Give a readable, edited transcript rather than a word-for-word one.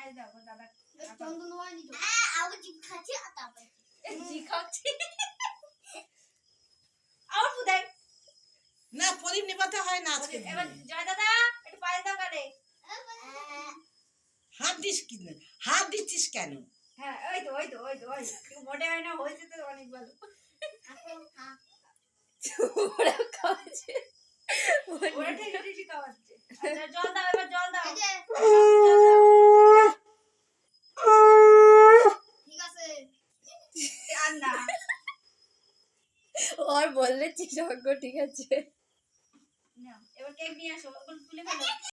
পায়ে দাও দাদা চন্দন হয়নি তো আগে জি খাচ্ছি আর তারপরে জি খাচ্ছি আর বুদাই না প্রদীপ নিভাতে হয় না আজকে এবার জয় দাদা একটু পায়ে দাও গালে হাত দিস কি হাত দিচ্ছিস কেন? হ্যাঁ ওই তো মোটে হয় না হয়েছে তো অনেক ভালো ওরা খাচ্ছে ওরা ঠিক খাওয়াচ্ছে আচ্ছা জল দাও এবার জল দাও ঠিক আছে আর না ওর বললে সঙ্গ ঠিক আছে এবার কেক নিয়ে আসো ওগুলো তুলে ফেলো